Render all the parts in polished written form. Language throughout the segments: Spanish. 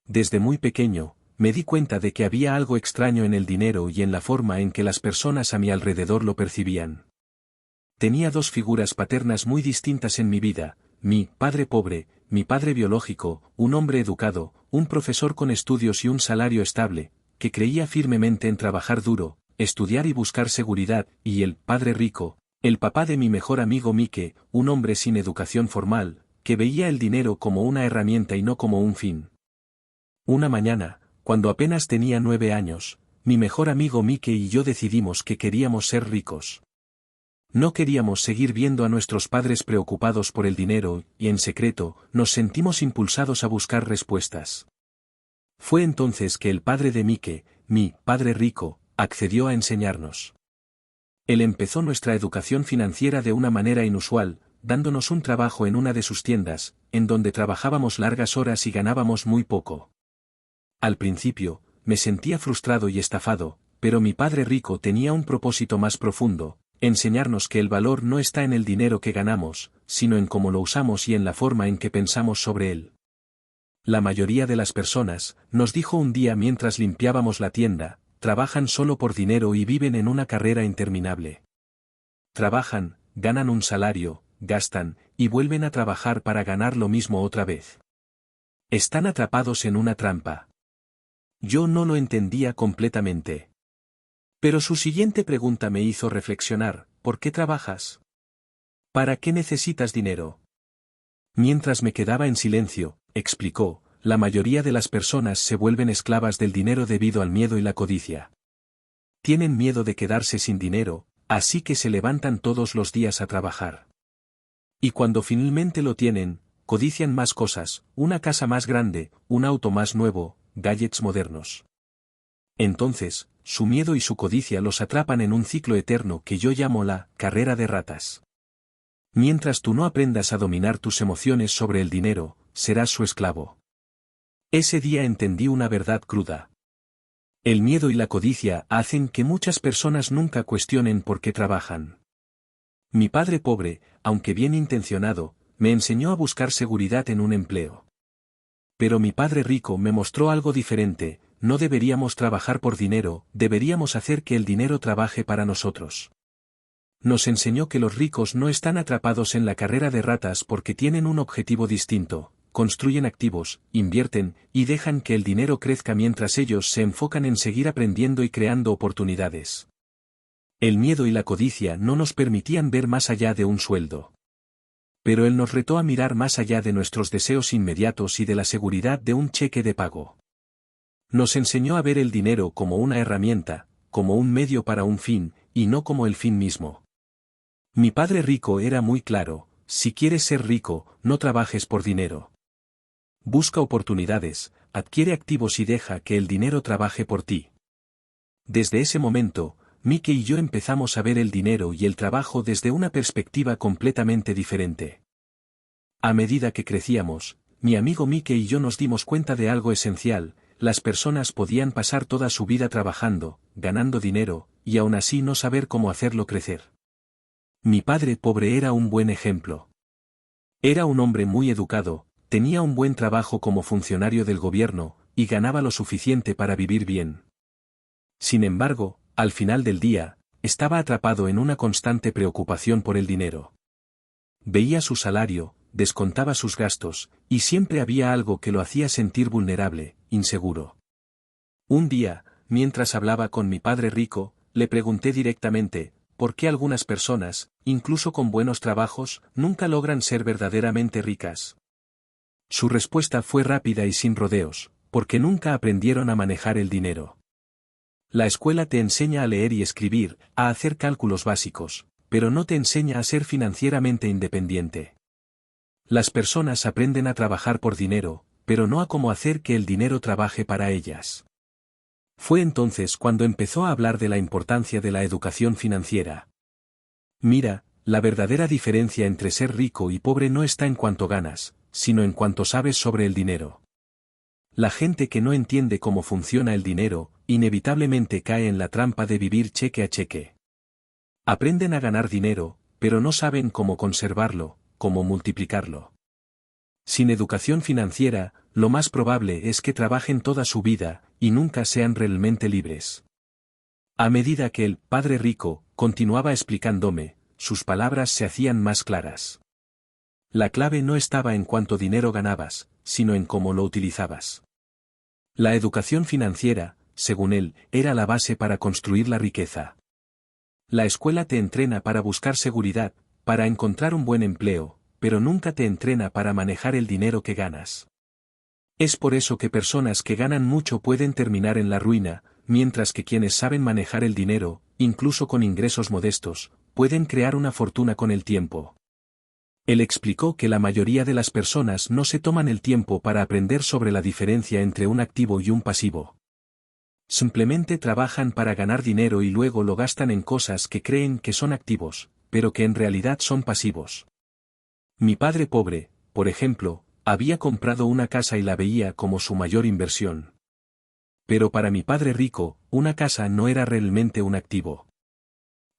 Desde muy pequeño, me di cuenta de que había algo extraño en el dinero y en la forma en que las personas a mi alrededor lo percibían. Tenía dos figuras paternas muy distintas en mi vida: mi padre pobre, mi padre biológico, un hombre educado, un profesor con estudios y un salario estable, que creía firmemente en trabajar duro, estudiar y buscar seguridad, y el padre rico, el papá de mi mejor amigo Mike, un hombre sin educación formal, que veía el dinero como una herramienta y no como un fin. Una mañana, cuando apenas tenía 9 años, mi mejor amigo Mike y yo decidimos que queríamos ser ricos. No queríamos seguir viendo a nuestros padres preocupados por el dinero, y en secreto, nos sentimos impulsados a buscar respuestas. Fue entonces que el padre de Mike, mi padre rico, accedió a enseñarnos. Él empezó nuestra educación financiera de una manera inusual, dándonos un trabajo en una de sus tiendas, en donde trabajábamos largas horas y ganábamos muy poco. Al principio, me sentía frustrado y estafado, pero mi padre rico tenía un propósito más profundo: enseñarnos que el valor no está en el dinero que ganamos, sino en cómo lo usamos y en la forma en que pensamos sobre él. La mayoría de las personas, nos dijo un día mientras limpiábamos la tienda, trabajan solo por dinero y viven en una carrera interminable. Trabajan, ganan un salario, gastan, y vuelven a trabajar para ganar lo mismo otra vez. Están atrapados en una trampa. Yo no lo entendía completamente. Pero su siguiente pregunta me hizo reflexionar: ¿por qué trabajas? ¿Para qué necesitas dinero? Mientras me quedaba en silencio, explicó, la mayoría de las personas se vuelven esclavas del dinero debido al miedo y la codicia. Tienen miedo de quedarse sin dinero, así que se levantan todos los días a trabajar. Y cuando finalmente lo tienen, codician más cosas: una casa más grande, un auto más nuevo, gadgets modernos. Entonces, su miedo y su codicia los atrapan en un ciclo eterno que yo llamo la carrera de ratas. Mientras tú no aprendas a dominar tus emociones sobre el dinero, serás su esclavo. Ese día entendí una verdad cruda. El miedo y la codicia hacen que muchas personas nunca cuestionen por qué trabajan. Mi padre pobre, aunque bien intencionado, me enseñó a buscar seguridad en un empleo. Pero mi padre rico me mostró algo diferente: no deberíamos trabajar por dinero, deberíamos hacer que el dinero trabaje para nosotros. Nos enseñó que los ricos no están atrapados en la carrera de ratas porque tienen un objetivo distinto: construyen activos, invierten, y dejan que el dinero crezca mientras ellos se enfocan en seguir aprendiendo y creando oportunidades. El miedo y la codicia no nos permitían ver más allá de un sueldo. Pero él nos retó a mirar más allá de nuestros deseos inmediatos y de la seguridad de un cheque de pago. Nos enseñó a ver el dinero como una herramienta, como un medio para un fin, y no como el fin mismo. Mi padre rico era muy claro: si quieres ser rico, no trabajes por dinero. Busca oportunidades, adquiere activos y deja que el dinero trabaje por ti. Desde ese momento, Mike y yo empezamos a ver el dinero y el trabajo desde una perspectiva completamente diferente. A medida que crecíamos, mi amigo Mike y yo nos dimos cuenta de algo esencial: las personas podían pasar toda su vida trabajando, ganando dinero, y aún así no saber cómo hacerlo crecer. Mi padre pobre era un buen ejemplo. Era un hombre muy educado, tenía un buen trabajo como funcionario del gobierno, y ganaba lo suficiente para vivir bien. Sin embargo, al final del día, estaba atrapado en una constante preocupación por el dinero. Veía su salario, descontaba sus gastos, y siempre había algo que lo hacía sentir vulnerable, inseguro. Un día, mientras hablaba con mi padre rico, le pregunté directamente: ¿por qué algunas personas, incluso con buenos trabajos, nunca logran ser verdaderamente ricas? Su respuesta fue rápida y sin rodeos: porque nunca aprendieron a manejar el dinero. La escuela te enseña a leer y escribir, a hacer cálculos básicos, pero no te enseña a ser financieramente independiente. Las personas aprenden a trabajar por dinero, pero no a cómo hacer que el dinero trabaje para ellas. Fue entonces cuando empezó a hablar de la importancia de la educación financiera. Mira, la verdadera diferencia entre ser rico y pobre no está en cuánto ganas, sino en cuánto sabes sobre el dinero. La gente que no entiende cómo funciona el dinero, inevitablemente cae en la trampa de vivir cheque a cheque. Aprenden a ganar dinero, pero no saben cómo conservarlo, cómo multiplicarlo. Sin educación financiera, lo más probable es que trabajen toda su vida, y nunca sean realmente libres. A medida que el padre rico continuaba explicándome, sus palabras se hacían más claras. La clave no estaba en cuánto dinero ganabas, sino en cómo lo utilizabas. La educación financiera, según él, era la base para construir la riqueza. La escuela te entrena para buscar seguridad, para encontrar un buen empleo, pero nunca te entrena para manejar el dinero que ganas. Es por eso que personas que ganan mucho pueden terminar en la ruina, mientras que quienes saben manejar el dinero, incluso con ingresos modestos, pueden crear una fortuna con el tiempo. Él explicó que la mayoría de las personas no se toman el tiempo para aprender sobre la diferencia entre un activo y un pasivo. Simplemente trabajan para ganar dinero y luego lo gastan en cosas que creen que son activos, pero que en realidad son pasivos. Mi padre pobre, por ejemplo, había comprado una casa y la veía como su mayor inversión. Pero para mi padre rico, una casa no era realmente un activo.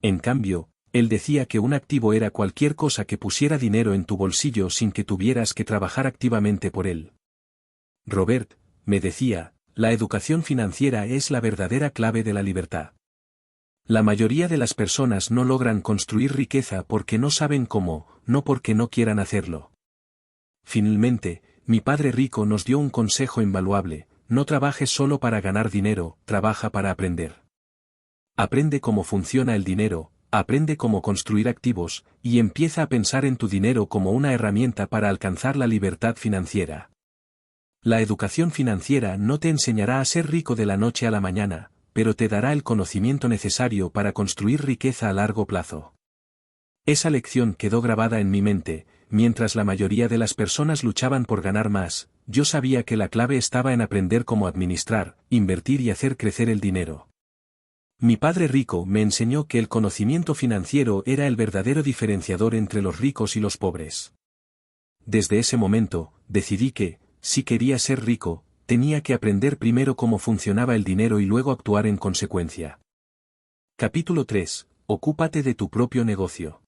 En cambio, él decía que un activo era cualquier cosa que pusiera dinero en tu bolsillo sin que tuvieras que trabajar activamente por él. Robert, me decía, la educación financiera es la verdadera clave de la libertad. La mayoría de las personas no logran construir riqueza porque no saben cómo, no porque no quieran hacerlo. Finalmente, mi padre rico nos dio un consejo invaluable: no trabajes solo para ganar dinero, trabaja para aprender. Aprende cómo funciona el dinero, aprende cómo construir activos, y empieza a pensar en tu dinero como una herramienta para alcanzar la libertad financiera. La educación financiera no te enseñará a ser rico de la noche a la mañana, pero te dará el conocimiento necesario para construir riqueza a largo plazo. Esa lección quedó grabada en mi mente. Mientras la mayoría de las personas luchaban por ganar más, yo sabía que la clave estaba en aprender cómo administrar, invertir y hacer crecer el dinero. Mi padre rico me enseñó que el conocimiento financiero era el verdadero diferenciador entre los ricos y los pobres. Desde ese momento, decidí que, si quería ser rico, tenía que aprender primero cómo funcionaba el dinero y luego actuar en consecuencia. Capítulo 3. Ocúpate de tu propio negocio.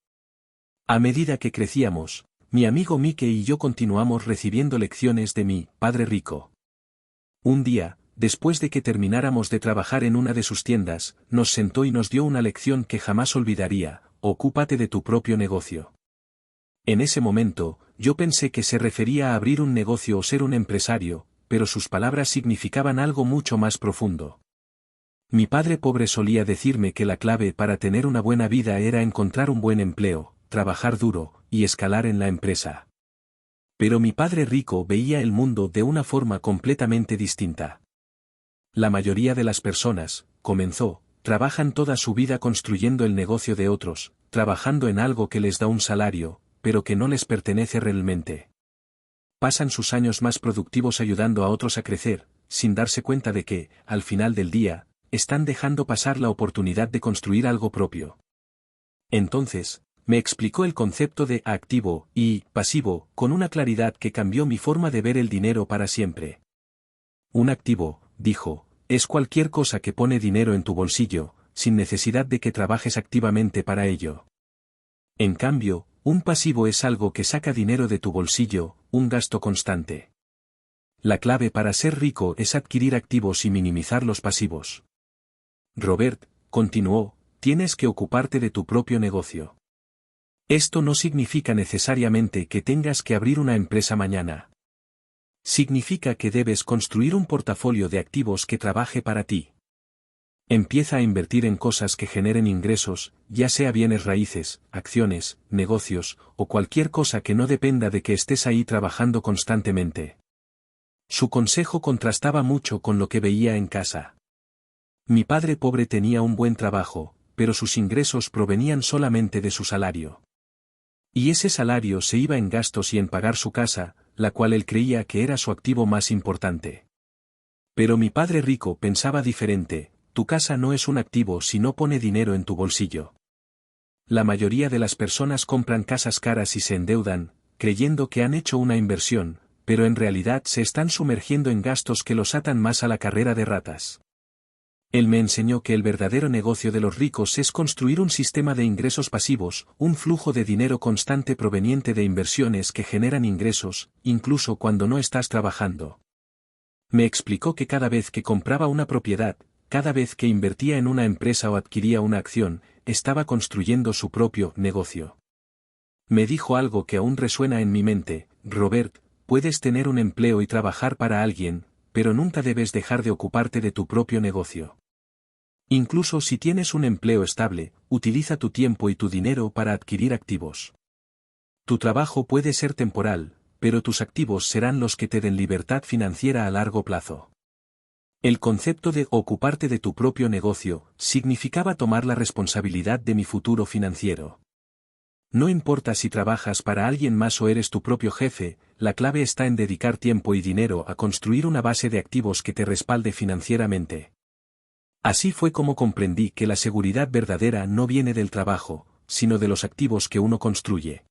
A medida que crecíamos, mi amigo Mike y yo continuamos recibiendo lecciones de mi padre rico. Un día, después de que termináramos de trabajar en una de sus tiendas, nos sentó y nos dio una lección que jamás olvidaría: ocúpate de tu propio negocio. En ese momento, yo pensé que se refería a abrir un negocio o ser un empresario, pero sus palabras significaban algo mucho más profundo. Mi padre pobre solía decirme que la clave para tener una buena vida era encontrar un buen empleo, trabajar duro, y escalar en la empresa. Pero mi padre rico veía el mundo de una forma completamente distinta. La mayoría de las personas, comenzó, trabajan toda su vida construyendo el negocio de otros, trabajando en algo que les da un salario, pero que no les pertenece realmente. Pasan sus años más productivos ayudando a otros a crecer, sin darse cuenta de que, al final del día, están dejando pasar la oportunidad de construir algo propio. Entonces, me explicó el concepto de activo y pasivo con una claridad que cambió mi forma de ver el dinero para siempre. Un activo, dijo, es cualquier cosa que pone dinero en tu bolsillo, sin necesidad de que trabajes activamente para ello. En cambio, un pasivo es algo que saca dinero de tu bolsillo, un gasto constante. La clave para ser rico es adquirir activos y minimizar los pasivos. Robert, continuó, tienes que ocuparte de tu propio negocio. Esto no significa necesariamente que tengas que abrir una empresa mañana. Significa que debes construir un portafolio de activos que trabaje para ti. Empieza a invertir en cosas que generen ingresos, ya sea bienes raíces, acciones, negocios, o cualquier cosa que no dependa de que estés ahí trabajando constantemente. Su consejo contrastaba mucho con lo que veía en casa. Mi padre pobre tenía un buen trabajo, pero sus ingresos provenían solamente de su salario. Y ese salario se iba en gastos y en pagar su casa, la cual él creía que era su activo más importante. Pero mi padre rico pensaba diferente: tu casa no es un activo si no pone dinero en tu bolsillo. La mayoría de las personas compran casas caras y se endeudan, creyendo que han hecho una inversión, pero en realidad se están sumergiendo en gastos que los atan más a la carrera de ratas. Él me enseñó que el verdadero negocio de los ricos es construir un sistema de ingresos pasivos, un flujo de dinero constante proveniente de inversiones que generan ingresos, incluso cuando no estás trabajando. Me explicó que cada vez que compraba una propiedad, cada vez que invertía en una empresa o adquiría una acción, estaba construyendo su propio negocio. Me dijo algo que aún resuena en mi mente: Robert, puedes tener un empleo y trabajar para alguien, pero nunca debes dejar de ocuparte de tu propio negocio. Incluso si tienes un empleo estable, utiliza tu tiempo y tu dinero para adquirir activos. Tu trabajo puede ser temporal, pero tus activos serán los que te den libertad financiera a largo plazo. El concepto de ocuparte de tu propio negocio significaba tomar la responsabilidad de mi futuro financiero. No importa si trabajas para alguien más o eres tu propio jefe, la clave está en dedicar tiempo y dinero a construir una base de activos que te respalde financieramente. Así fue como comprendí que la seguridad verdadera no viene del trabajo, sino de los activos que uno construye.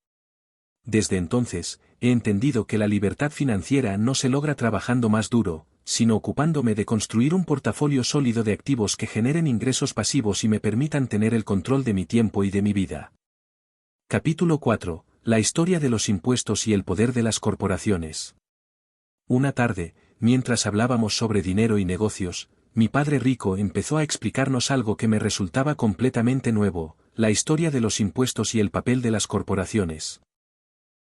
Desde entonces, he entendido que la libertad financiera no se logra trabajando más duro, sino ocupándome de construir un portafolio sólido de activos que generen ingresos pasivos y me permitan tener el control de mi tiempo y de mi vida. Capítulo 4. La historia de los impuestos y el poder de las corporaciones. Una tarde, mientras hablábamos sobre dinero y negocios, mi padre rico empezó a explicarnos algo que me resultaba completamente nuevo: la historia de los impuestos y el papel de las corporaciones.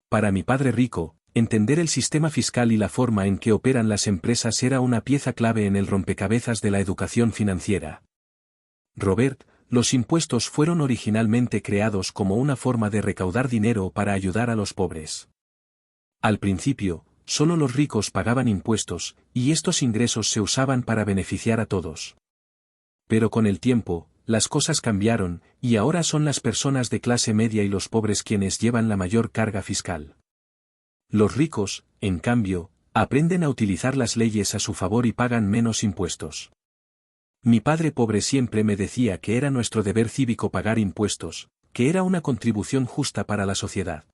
Para mi padre rico, entender el sistema fiscal y la forma en que operan las empresas era una pieza clave en el rompecabezas de la educación financiera. Robert, los impuestos fueron originalmente creados como una forma de recaudar dinero para ayudar a los pobres. Al principio, solo los ricos pagaban impuestos, y estos ingresos se usaban para beneficiar a todos. Pero con el tiempo, las cosas cambiaron, y ahora son las personas de clase media y los pobres quienes llevan la mayor carga fiscal. Los ricos, en cambio, aprenden a utilizar las leyes a su favor y pagan menos impuestos. Mi padre pobre siempre me decía que era nuestro deber cívico pagar impuestos, que era una contribución justa para la sociedad.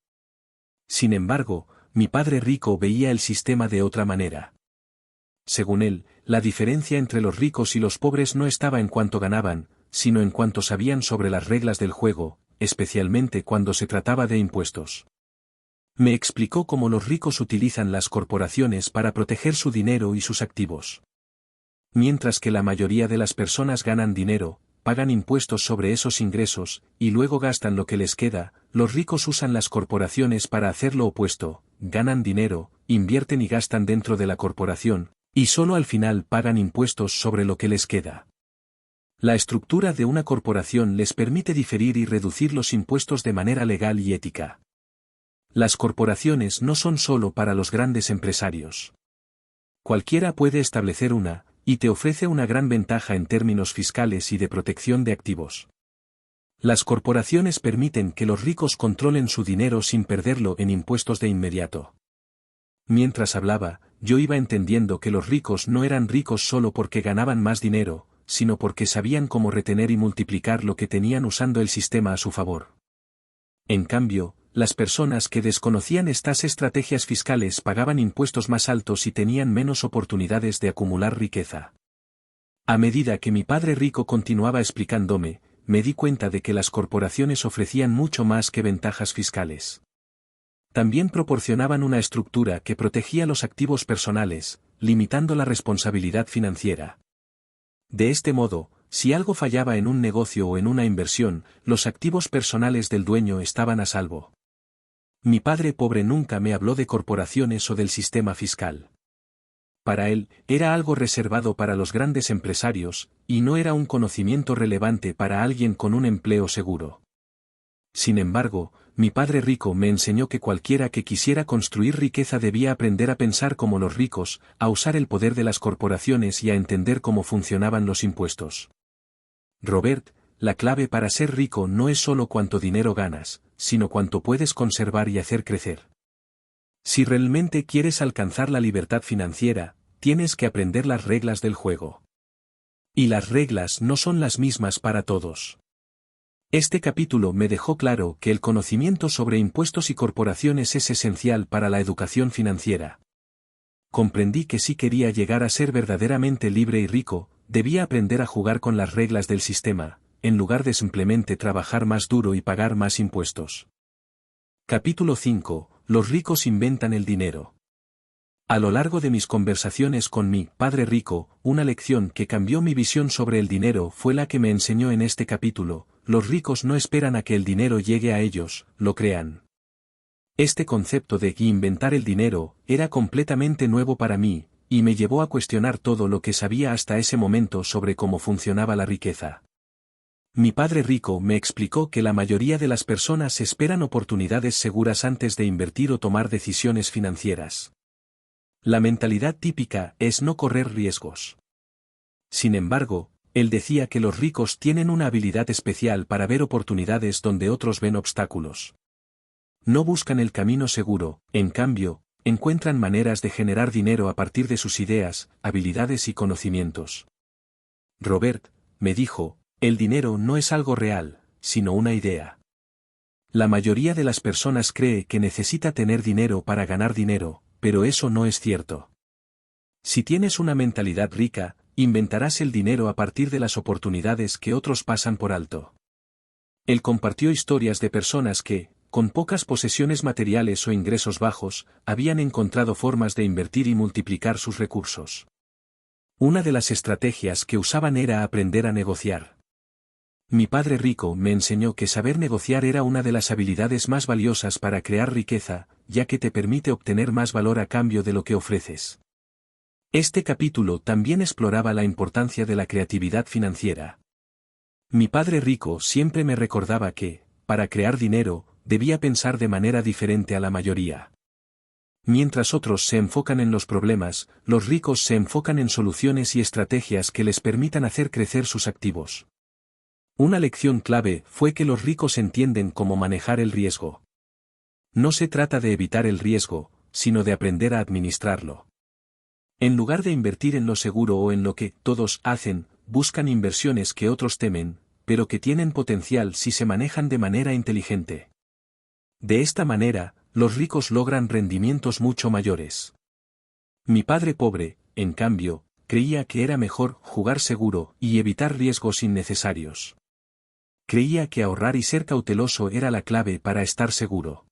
Sin embargo, mi padre rico veía el sistema de otra manera. Según él, la diferencia entre los ricos y los pobres no estaba en cuánto ganaban, sino en cuánto sabían sobre las reglas del juego, especialmente cuando se trataba de impuestos. Me explicó cómo los ricos utilizan las corporaciones para proteger su dinero y sus activos. Mientras que la mayoría de las personas ganan dinero, pagan impuestos sobre esos ingresos, y luego gastan lo que les queda, los ricos usan las corporaciones para hacer lo opuesto: ganan dinero, invierten y gastan dentro de la corporación, y solo al final pagan impuestos sobre lo que les queda. La estructura de una corporación les permite diferir y reducir los impuestos de manera legal y ética. Las corporaciones no son solo para los grandes empresarios. Cualquiera puede establecer una, y te ofrece una gran ventaja en términos fiscales y de protección de activos. Las corporaciones permiten que los ricos controlen su dinero sin perderlo en impuestos de inmediato. Mientras hablaba, yo iba entendiendo que los ricos no eran ricos solo porque ganaban más dinero, sino porque sabían cómo retener y multiplicar lo que tenían usando el sistema a su favor. En cambio, las personas que desconocían estas estrategias fiscales pagaban impuestos más altos y tenían menos oportunidades de acumular riqueza. A medida que mi padre rico continuaba explicándome, me di cuenta de que las corporaciones ofrecían mucho más que ventajas fiscales. También proporcionaban una estructura que protegía los activos personales, limitando la responsabilidad financiera. De este modo, si algo fallaba en un negocio o en una inversión, los activos personales del dueño estaban a salvo. Mi padre pobre nunca me habló de corporaciones o del sistema fiscal. Para él, era algo reservado para los grandes empresarios, y no era un conocimiento relevante para alguien con un empleo seguro. Sin embargo, mi padre rico me enseñó que cualquiera que quisiera construir riqueza debía aprender a pensar como los ricos, a usar el poder de las corporaciones y a entender cómo funcionaban los impuestos. Robert, la clave para ser rico no es solo cuánto dinero ganas, sino cuánto puedes conservar y hacer crecer. Si realmente quieres alcanzar la libertad financiera, tienes que aprender las reglas del juego. Y las reglas no son las mismas para todos. Este capítulo me dejó claro que el conocimiento sobre impuestos y corporaciones es esencial para la educación financiera. Comprendí que si quería llegar a ser verdaderamente libre y rico, debía aprender a jugar con las reglas del sistema, en lugar de simplemente trabajar más duro y pagar más impuestos. Capítulo 5. Los ricos inventan el dinero. A lo largo de mis conversaciones con mi padre rico, una lección que cambió mi visión sobre el dinero fue la que me enseñó en este capítulo: los ricos no esperan a que el dinero llegue a ellos, lo crean. Este concepto de inventar el dinero era completamente nuevo para mí, y me llevó a cuestionar todo lo que sabía hasta ese momento sobre cómo funcionaba la riqueza. Mi padre rico me explicó que la mayoría de las personas esperan oportunidades seguras antes de invertir o tomar decisiones financieras. La mentalidad típica es no correr riesgos. Sin embargo, él decía que los ricos tienen una habilidad especial para ver oportunidades donde otros ven obstáculos. No buscan el camino seguro, en cambio, encuentran maneras de generar dinero a partir de sus ideas, habilidades y conocimientos. Robert, me dijo, el dinero no es algo real, sino una idea. La mayoría de las personas cree que necesita tener dinero para ganar dinero, pero eso no es cierto. Si tienes una mentalidad rica, inventarás el dinero a partir de las oportunidades que otros pasan por alto. Él compartió historias de personas que, con pocas posesiones materiales o ingresos bajos, habían encontrado formas de invertir y multiplicar sus recursos. Una de las estrategias que usaban era aprender a negociar. Mi padre rico me enseñó que saber negociar era una de las habilidades más valiosas para crear riqueza, ya que te permite obtener más valor a cambio de lo que ofreces. Este capítulo también exploraba la importancia de la creatividad financiera. Mi padre rico siempre me recordaba que, para crear dinero, debía pensar de manera diferente a la mayoría. Mientras otros se enfocan en los problemas, los ricos se enfocan en soluciones y estrategias que les permitan hacer crecer sus activos. Una lección clave fue que los ricos entienden cómo manejar el riesgo. No se trata de evitar el riesgo, sino de aprender a administrarlo. En lugar de invertir en lo seguro o en lo que todos hacen, buscan inversiones que otros temen, pero que tienen potencial si se manejan de manera inteligente. De esta manera, los ricos logran rendimientos mucho mayores. Mi padre pobre, en cambio, creía que era mejor jugar seguro y evitar riesgos innecesarios. Creía que ahorrar y ser cauteloso era la clave para estar seguro.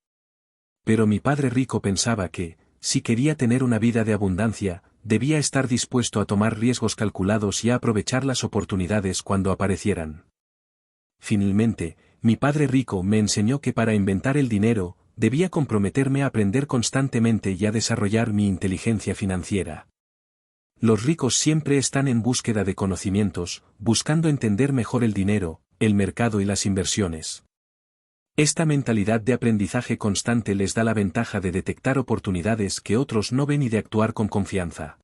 Pero mi padre rico pensaba que, si quería tener una vida de abundancia, debía estar dispuesto a tomar riesgos calculados y a aprovechar las oportunidades cuando aparecieran. Finalmente, mi padre rico me enseñó que para inventar el dinero, debía comprometerme a aprender constantemente y a desarrollar mi inteligencia financiera. Los ricos siempre están en búsqueda de conocimientos, buscando entender mejor el dinero, el mercado y las inversiones. Esta mentalidad de aprendizaje constante les da la ventaja de detectar oportunidades que otros no ven y de actuar con confianza.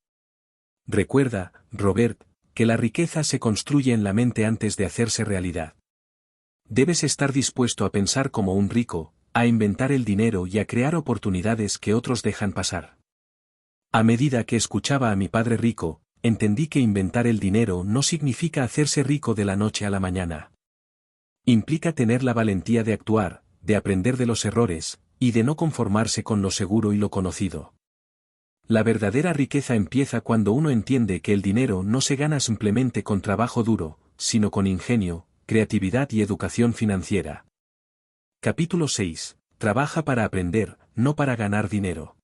Recuerda, Robert, que la riqueza se construye en la mente antes de hacerse realidad. Debes estar dispuesto a pensar como un rico, a inventar el dinero y a crear oportunidades que otros dejan pasar. A medida que escuchaba a mi padre rico, entendí que inventar el dinero no significa hacerse rico de la noche a la mañana. Implica tener la valentía de actuar, de aprender de los errores, y de no conformarse con lo seguro y lo conocido. La verdadera riqueza empieza cuando uno entiende que el dinero no se gana simplemente con trabajo duro, sino con ingenio, creatividad y educación financiera. Capítulo 6. Trabaja para aprender, no para ganar dinero.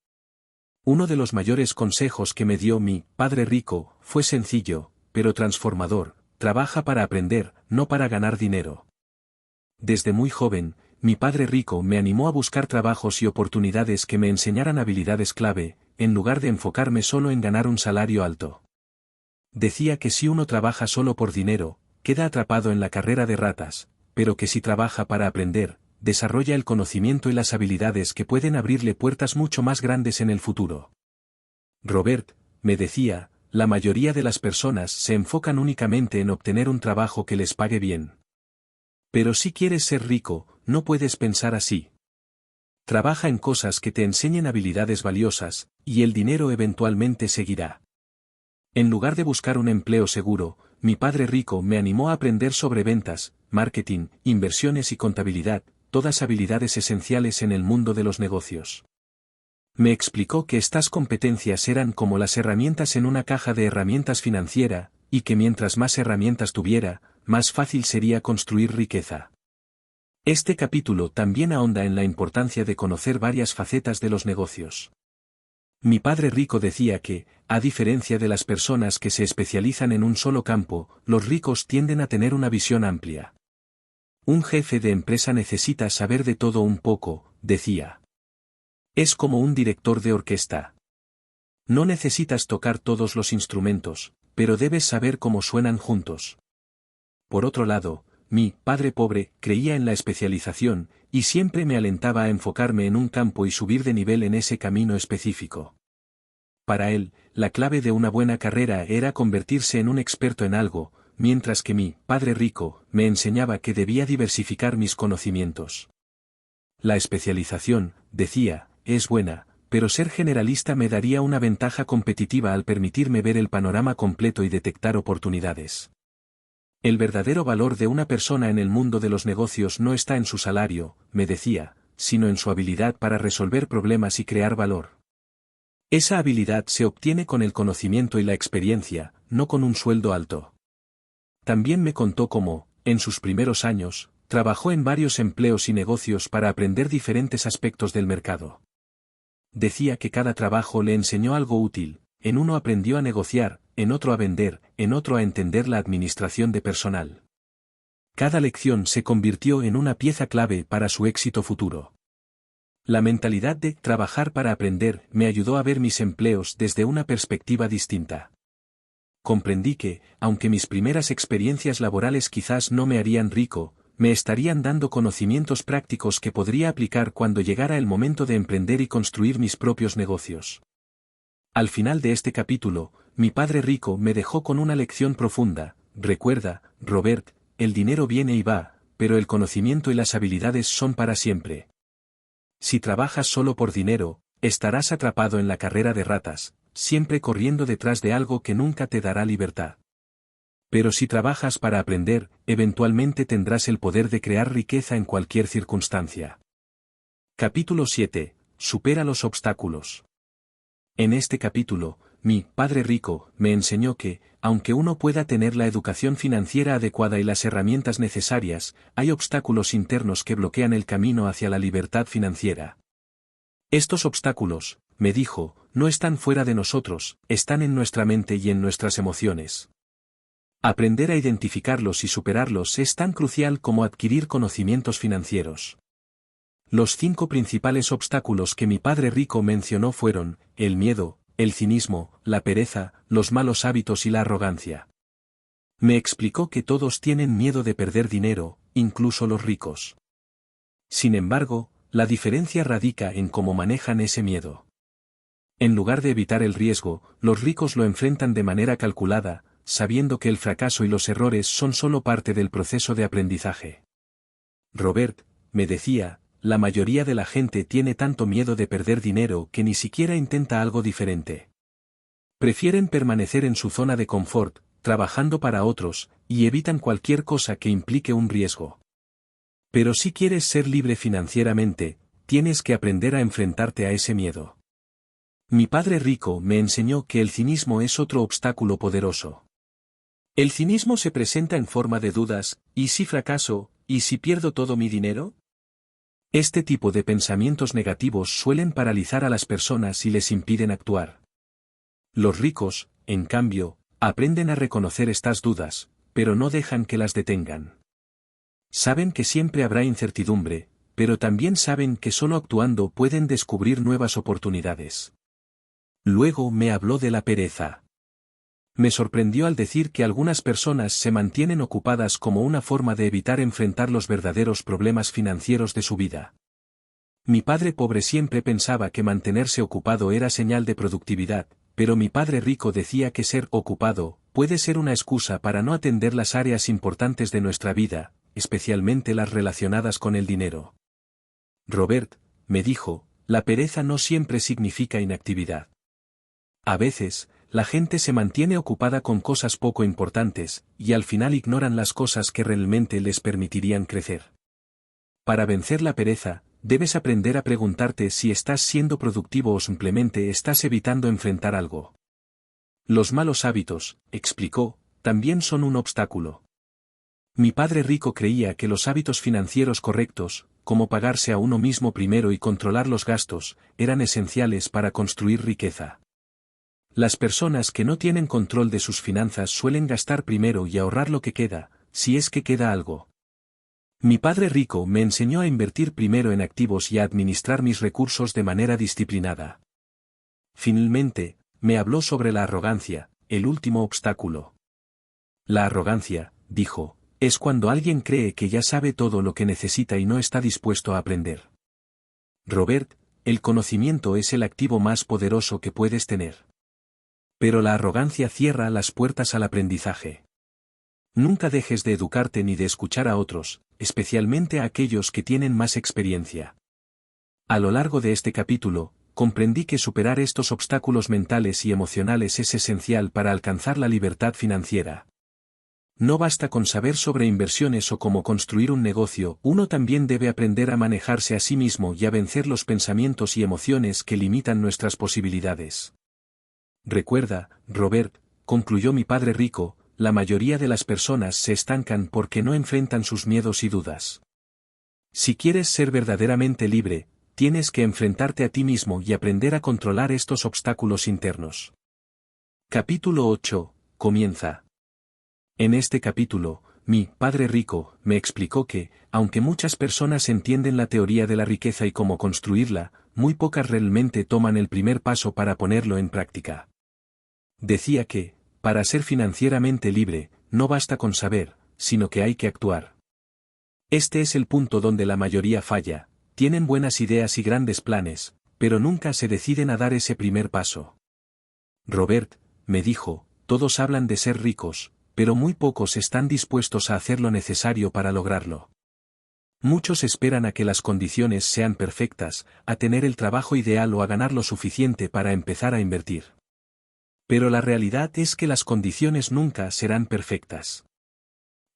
Uno de los mayores consejos que me dio mi padre rico fue sencillo, pero transformador: trabaja para aprender, no para ganar dinero. Desde muy joven, mi padre rico me animó a buscar trabajos y oportunidades que me enseñaran habilidades clave, en lugar de enfocarme solo en ganar un salario alto. Decía que si uno trabaja solo por dinero, queda atrapado en la carrera de ratas, pero que si trabaja para aprender, desarrolla el conocimiento y las habilidades que pueden abrirle puertas mucho más grandes en el futuro. Robert, me decía, la mayoría de las personas se enfocan únicamente en obtener un trabajo que les pague bien. Pero si quieres ser rico, no puedes pensar así. Trabaja en cosas que te enseñen habilidades valiosas, y el dinero eventualmente seguirá. En lugar de buscar un empleo seguro, mi padre rico me animó a aprender sobre ventas, marketing, inversiones y contabilidad, todas habilidades esenciales en el mundo de los negocios. Me explicó que estas competencias eran como las herramientas en una caja de herramientas financiera, y que mientras más herramientas tuviera, más fácil sería construir riqueza. Este capítulo también ahonda en la importancia de conocer varias facetas de los negocios. Mi padre rico decía que, a diferencia de las personas que se especializan en un solo campo, los ricos tienden a tener una visión amplia. Un jefe de empresa necesita saber de todo un poco, decía. Es como un director de orquesta. No necesitas tocar todos los instrumentos, pero debes saber cómo suenan juntos. Por otro lado, mi padre pobre creía en la especialización, y siempre me alentaba a enfocarme en un campo y subir de nivel en ese camino específico. Para él, la clave de una buena carrera era convertirse en un experto en algo, mientras que mi padre rico me enseñaba que debía diversificar mis conocimientos. La especialización, decía, es buena, pero ser generalista me daría una ventaja competitiva al permitirme ver el panorama completo y detectar oportunidades. El verdadero valor de una persona en el mundo de los negocios no está en su salario, me decía, sino en su habilidad para resolver problemas y crear valor. Esa habilidad se obtiene con el conocimiento y la experiencia, no con un sueldo alto. También me contó cómo, en sus primeros años, trabajó en varios empleos y negocios para aprender diferentes aspectos del mercado. Decía que cada trabajo le enseñó algo útil, en uno aprendió a negociar, en otro a vender, en otro a entender la administración de personal. Cada lección se convirtió en una pieza clave para su éxito futuro. La mentalidad de trabajar para aprender me ayudó a ver mis empleos desde una perspectiva distinta. Comprendí que, aunque mis primeras experiencias laborales quizás no me harían rico, me estarían dando conocimientos prácticos que podría aplicar cuando llegara el momento de emprender y construir mis propios negocios. Al final de este capítulo, mi padre rico me dejó con una lección profunda. Recuerda, Robert, el dinero viene y va, pero el conocimiento y las habilidades son para siempre. Si trabajas solo por dinero, estarás atrapado en la carrera de ratas, siempre corriendo detrás de algo que nunca te dará libertad. Pero si trabajas para aprender, eventualmente tendrás el poder de crear riqueza en cualquier circunstancia. Capítulo 7. Supera los obstáculos. En este capítulo, mi padre rico me enseñó que, aunque uno pueda tener la educación financiera adecuada y las herramientas necesarias, hay obstáculos internos que bloquean el camino hacia la libertad financiera. Estos obstáculos, me dijo, no están fuera de nosotros, están en nuestra mente y en nuestras emociones. Aprender a identificarlos y superarlos es tan crucial como adquirir conocimientos financieros. Los 5 principales obstáculos que mi padre rico mencionó fueron, el miedo, el cinismo, la pereza, los malos hábitos y la arrogancia. Me explicó que todos tienen miedo de perder dinero, incluso los ricos. Sin embargo, la diferencia radica en cómo manejan ese miedo. En lugar de evitar el riesgo, los ricos lo enfrentan de manera calculada, sabiendo que el fracaso y los errores son solo parte del proceso de aprendizaje. Robert, me decía, la mayoría de la gente tiene tanto miedo de perder dinero que ni siquiera intenta algo diferente. Prefieren permanecer en su zona de confort, trabajando para otros, y evitan cualquier cosa que implique un riesgo. Pero si quieres ser libre financieramente, tienes que aprender a enfrentarte a ese miedo. Mi padre rico me enseñó que el cinismo es otro obstáculo poderoso. El cinismo se presenta en forma de dudas, ¿y si fracaso? ¿Y si pierdo todo mi dinero? Este tipo de pensamientos negativos suelen paralizar a las personas y les impiden actuar. Los ricos, en cambio, aprenden a reconocer estas dudas, pero no dejan que las detengan. Saben que siempre habrá incertidumbre, pero también saben que solo actuando pueden descubrir nuevas oportunidades. Luego me habló de la pereza. Me sorprendió al decir que algunas personas se mantienen ocupadas como una forma de evitar enfrentar los verdaderos problemas financieros de su vida. Mi padre pobre siempre pensaba que mantenerse ocupado era señal de productividad, pero mi padre rico decía que ser ocupado puede ser una excusa para no atender las áreas importantes de nuestra vida, especialmente las relacionadas con el dinero. Robert, me dijo, la pereza no siempre significa inactividad. A veces, la gente se mantiene ocupada con cosas poco importantes, y al final ignoran las cosas que realmente les permitirían crecer. Para vencer la pereza, debes aprender a preguntarte si estás siendo productivo o simplemente estás evitando enfrentar algo. Los malos hábitos, explicó, también son un obstáculo. Mi padre rico creía que los hábitos financieros correctos, como pagarse a uno mismo primero y controlar los gastos, eran esenciales para construir riqueza. Las personas que no tienen control de sus finanzas suelen gastar primero y ahorrar lo que queda, si es que queda algo. Mi padre rico me enseñó a invertir primero en activos y a administrar mis recursos de manera disciplinada. Finalmente, me habló sobre la arrogancia, el último obstáculo. La arrogancia, dijo, es cuando alguien cree que ya sabe todo lo que necesita y no está dispuesto a aprender. Robert, el conocimiento es el activo más poderoso que puedes tener. Pero la arrogancia cierra las puertas al aprendizaje. Nunca dejes de educarte ni de escuchar a otros, especialmente a aquellos que tienen más experiencia. A lo largo de este capítulo, comprendí que superar estos obstáculos mentales y emocionales es esencial para alcanzar la libertad financiera. No basta con saber sobre inversiones o cómo construir un negocio, uno también debe aprender a manejarse a sí mismo y a vencer los pensamientos y emociones que limitan nuestras posibilidades. Recuerda, Robert, concluyó mi padre rico, la mayoría de las personas se estancan porque no enfrentan sus miedos y dudas. Si quieres ser verdaderamente libre, tienes que enfrentarte a ti mismo y aprender a controlar estos obstáculos internos. Capítulo 8, comienza. En este capítulo, mi padre rico me explicó que, aunque muchas personas entienden la teoría de la riqueza y cómo construirla, muy pocas realmente toman el primer paso para ponerlo en práctica. Decía que, para ser financieramente libre, no basta con saber, sino que hay que actuar. Este es el punto donde la mayoría falla, tienen buenas ideas y grandes planes, pero nunca se deciden a dar ese primer paso. Robert, me dijo, todos hablan de ser ricos, pero muy pocos están dispuestos a hacer lo necesario para lograrlo. Muchos esperan a que las condiciones sean perfectas, a tener el trabajo ideal o a ganar lo suficiente para empezar a invertir. Pero la realidad es que las condiciones nunca serán perfectas.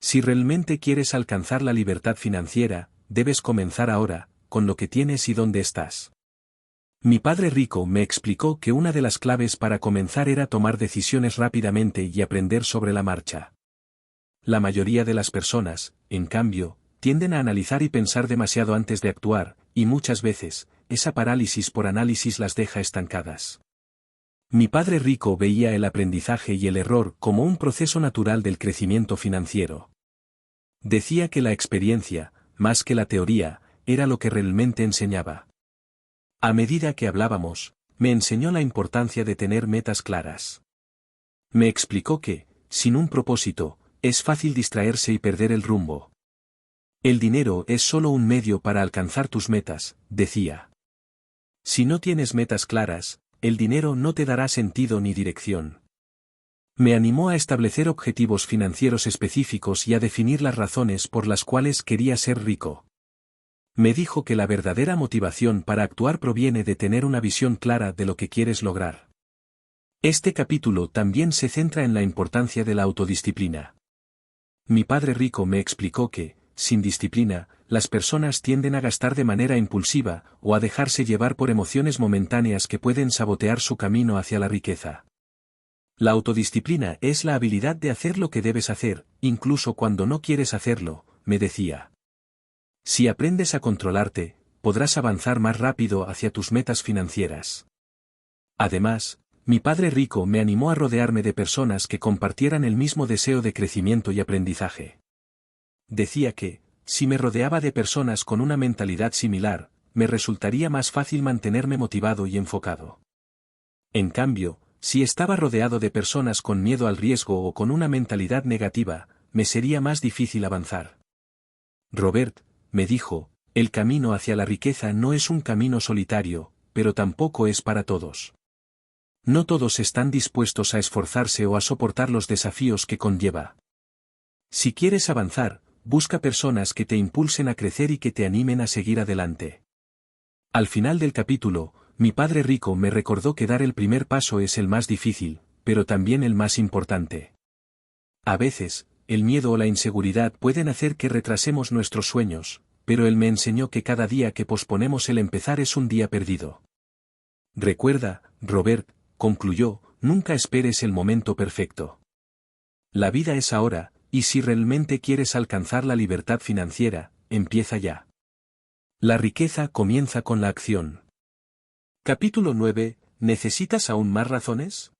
Si realmente quieres alcanzar la libertad financiera, debes comenzar ahora, con lo que tienes y dónde estás. Mi padre rico me explicó que una de las claves para comenzar era tomar decisiones rápidamente y aprender sobre la marcha. La mayoría de las personas, en cambio, tienden a analizar y pensar demasiado antes de actuar, y muchas veces, esa parálisis por análisis las deja estancadas. Mi padre rico veía el aprendizaje y el error como un proceso natural del crecimiento financiero. Decía que la experiencia, más que la teoría, era lo que realmente enseñaba. A medida que hablábamos, me enseñó la importancia de tener metas claras. Me explicó que, sin un propósito, es fácil distraerse y perder el rumbo. El dinero es solo un medio para alcanzar tus metas, decía. Si no tienes metas claras, el dinero no te dará sentido ni dirección. Me animó a establecer objetivos financieros específicos y a definir las razones por las cuales quería ser rico. Me dijo que la verdadera motivación para actuar proviene de tener una visión clara de lo que quieres lograr. Este capítulo también se centra en la importancia de la autodisciplina. Mi padre rico me explicó que, sin disciplina, las personas tienden a gastar de manera impulsiva o a dejarse llevar por emociones momentáneas que pueden sabotear su camino hacia la riqueza. La autodisciplina es la habilidad de hacer lo que debes hacer, incluso cuando no quieres hacerlo, me decía. Si aprendes a controlarte, podrás avanzar más rápido hacia tus metas financieras. Además, mi padre rico me animó a rodearme de personas que compartieran el mismo deseo de crecimiento y aprendizaje. Decía que, si me rodeaba de personas con una mentalidad similar, me resultaría más fácil mantenerme motivado y enfocado. En cambio, si estaba rodeado de personas con miedo al riesgo o con una mentalidad negativa, me sería más difícil avanzar. Robert, me dijo, el camino hacia la riqueza no es un camino solitario, pero tampoco es para todos. No todos están dispuestos a esforzarse o a soportar los desafíos que conlleva. Si quieres avanzar, busca personas que te impulsen a crecer y que te animen a seguir adelante. Al final del capítulo, mi padre rico me recordó que dar el primer paso es el más difícil, pero también el más importante. A veces, el miedo o la inseguridad pueden hacer que retrasemos nuestros sueños, pero él me enseñó que cada día que posponemos el empezar es un día perdido. Recuerda, Robert, concluyó, nunca esperes el momento perfecto. La vida es ahora, y si realmente quieres alcanzar la libertad financiera, empieza ya. La riqueza comienza con la acción. Capítulo 9. ¿Necesitas aún más razones?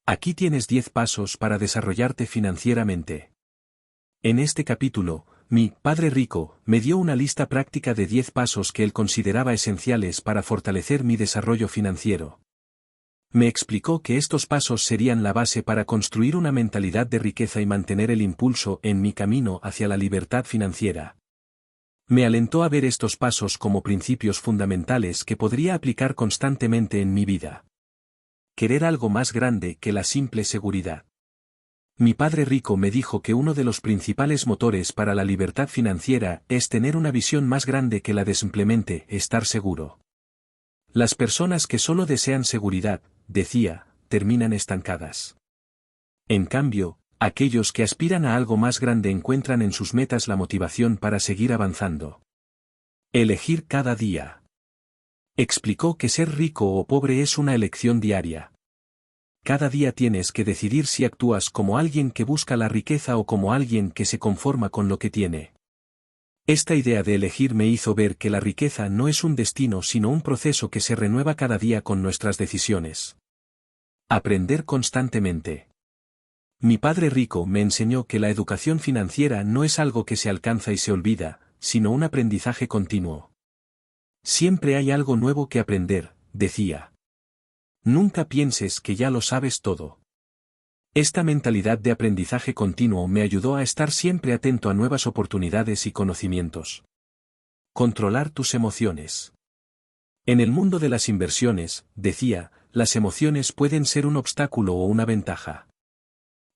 Aquí tienes 10 pasos para desarrollarte financieramente. En este capítulo, mi padre rico me dio una lista práctica de 10 pasos que él consideraba esenciales para fortalecer mi desarrollo financiero. Me explicó que estos pasos serían la base para construir una mentalidad de riqueza y mantener el impulso en mi camino hacia la libertad financiera. Me alentó a ver estos pasos como principios fundamentales que podría aplicar constantemente en mi vida. Querer algo más grande que la simple seguridad. Mi padre rico me dijo que uno de los principales motores para la libertad financiera es tener una visión más grande que la de simplemente estar seguro. Las personas que solo desean seguridad, decía, terminan estancadas. En cambio, aquellos que aspiran a algo más grande encuentran en sus metas la motivación para seguir avanzando. Elegir cada día. Explicó que ser rico o pobre es una elección diaria. Cada día tienes que decidir si actúas como alguien que busca la riqueza o como alguien que se conforma con lo que tiene. Esta idea de elegir me hizo ver que la riqueza no es un destino sino un proceso que se renueva cada día con nuestras decisiones. Aprender constantemente. Mi padre rico me enseñó que la educación financiera no es algo que se alcanza y se olvida, sino un aprendizaje continuo. Siempre hay algo nuevo que aprender, decía. Nunca pienses que ya lo sabes todo. Esta mentalidad de aprendizaje continuo me ayudó a estar siempre atento a nuevas oportunidades y conocimientos. Controlar tus emociones. En el mundo de las inversiones, decía, las emociones pueden ser un obstáculo o una ventaja.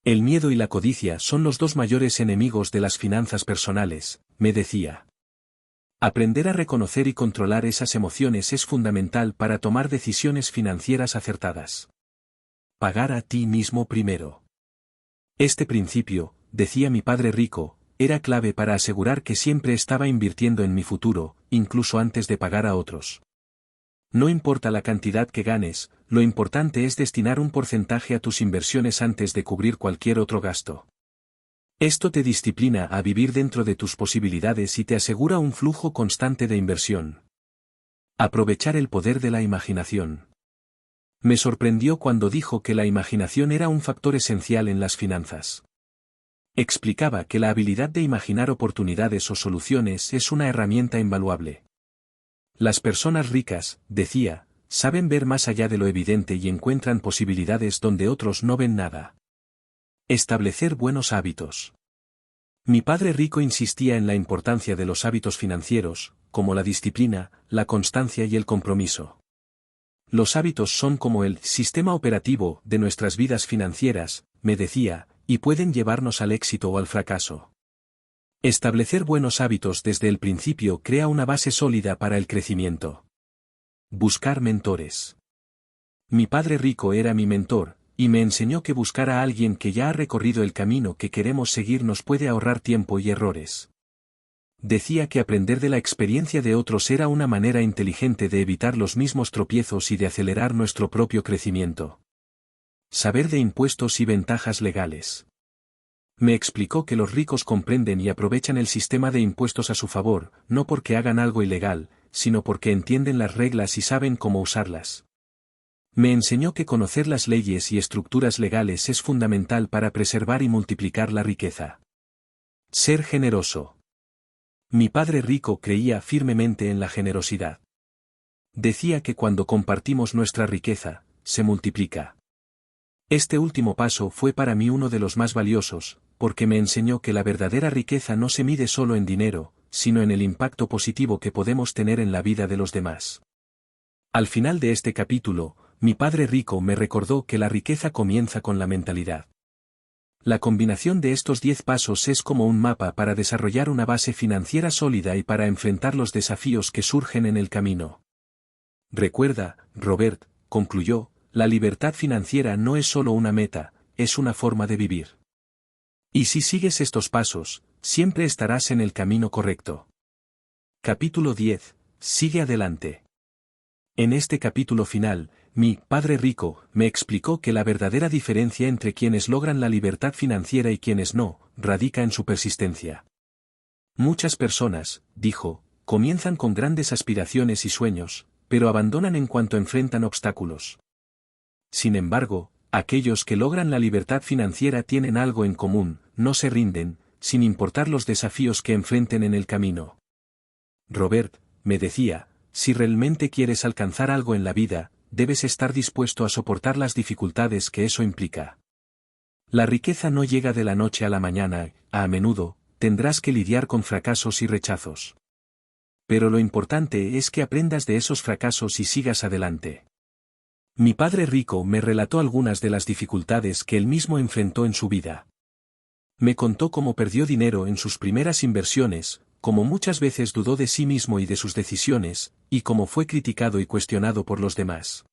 El miedo y la codicia son los dos mayores enemigos de las finanzas personales, me decía. Aprender a reconocer y controlar esas emociones es fundamental para tomar decisiones financieras acertadas. Pagar a ti mismo primero. Este principio, decía mi padre rico, era clave para asegurar que siempre estaba invirtiendo en mi futuro, incluso antes de pagar a otros. No importa la cantidad que ganes, lo importante es destinar un porcentaje a tus inversiones antes de cubrir cualquier otro gasto. Esto te disciplina a vivir dentro de tus posibilidades y te asegura un flujo constante de inversión. Aprovechar el poder de la imaginación. Me sorprendió cuando dijo que la imaginación era un factor esencial en las finanzas. Explicaba que la habilidad de imaginar oportunidades o soluciones es una herramienta invaluable. Las personas ricas, decía, saben ver más allá de lo evidente y encuentran posibilidades donde otros no ven nada. Establecer buenos hábitos. Mi padre rico insistía en la importancia de los hábitos financieros, como la disciplina, la constancia y el compromiso. Los hábitos son como el sistema operativo de nuestras vidas financieras, me decía, y pueden llevarnos al éxito o al fracaso. Establecer buenos hábitos desde el principio crea una base sólida para el crecimiento. Buscar mentores. Mi padre rico era mi mentor, y me enseñó que buscar a alguien que ya ha recorrido el camino que queremos seguir nos puede ahorrar tiempo y errores. Decía que aprender de la experiencia de otros era una manera inteligente de evitar los mismos tropiezos y de acelerar nuestro propio crecimiento. Saber de impuestos y ventajas legales. Me explicó que los ricos comprenden y aprovechan el sistema de impuestos a su favor, no porque hagan algo ilegal, sino porque entienden las reglas y saben cómo usarlas. Me enseñó que conocer las leyes y estructuras legales es fundamental para preservar y multiplicar la riqueza. Ser generoso. Mi padre rico creía firmemente en la generosidad. Decía que cuando compartimos nuestra riqueza, se multiplica. Este último paso fue para mí uno de los más valiosos, porque me enseñó que la verdadera riqueza no se mide solo en dinero, sino en el impacto positivo que podemos tener en la vida de los demás. Al final de este capítulo, mi padre rico me recordó que la riqueza comienza con la mentalidad. La combinación de estos 10 pasos es como un mapa para desarrollar una base financiera sólida y para enfrentar los desafíos que surgen en el camino. Recuerda, Robert, concluyó, la libertad financiera no es solo una meta, es una forma de vivir. Y si sigues estos pasos, siempre estarás en el camino correcto. Capítulo 10. Sigue adelante. En este capítulo final, Mi padre rico me explicó que la verdadera diferencia entre quienes logran la libertad financiera y quienes no, radica en su persistencia. Muchas personas, dijo, comienzan con grandes aspiraciones y sueños, pero abandonan en cuanto enfrentan obstáculos. Sin embargo, aquellos que logran la libertad financiera tienen algo en común, no se rinden, sin importar los desafíos que enfrenten en el camino. Robert, me decía, si realmente quieres alcanzar algo en la vida, debes estar dispuesto a soportar las dificultades que eso implica. La riqueza no llega de la noche a la mañana, a menudo, tendrás que lidiar con fracasos y rechazos. Pero lo importante es que aprendas de esos fracasos y sigas adelante. Mi padre rico me relató algunas de las dificultades que él mismo enfrentó en su vida. Me contó cómo perdió dinero en sus primeras inversiones, cómo muchas veces dudó de sí mismo y de sus decisiones, y cómo fue criticado y cuestionado por los demás.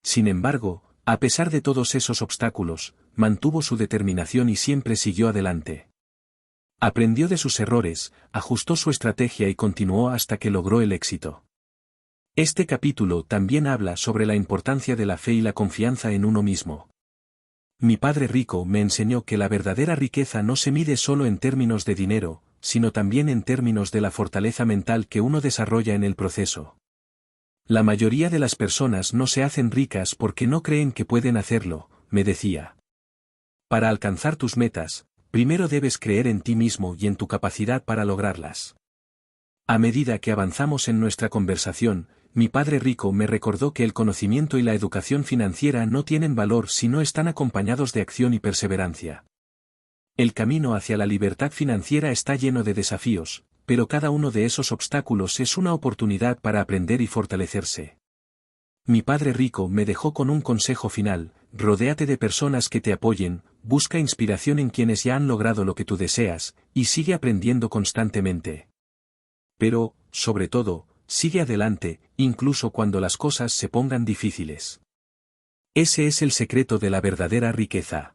Sin embargo, a pesar de todos esos obstáculos, mantuvo su determinación y siempre siguió adelante. Aprendió de sus errores, ajustó su estrategia y continuó hasta que logró el éxito. Este capítulo también habla sobre la importancia de la fe y la confianza en uno mismo. Mi padre rico me enseñó que la verdadera riqueza no se mide solo en términos de dinero, sino también en términos de la fortaleza mental que uno desarrolla en el proceso. La mayoría de las personas no se hacen ricas porque no creen que pueden hacerlo, me decía. Para alcanzar tus metas, primero debes creer en ti mismo y en tu capacidad para lograrlas. A medida que avanzamos en nuestra conversación, mi padre rico me recordó que el conocimiento y la educación financiera no tienen valor si no están acompañados de acción y perseverancia. El camino hacia la libertad financiera está lleno de desafíos, pero cada uno de esos obstáculos es una oportunidad para aprender y fortalecerse. Mi padre rico me dejó con un consejo final: rodéate de personas que te apoyen, busca inspiración en quienes ya han logrado lo que tú deseas, y sigue aprendiendo constantemente. Pero, sobre todo, sigue adelante, incluso cuando las cosas se pongan difíciles. Ese es el secreto de la verdadera riqueza.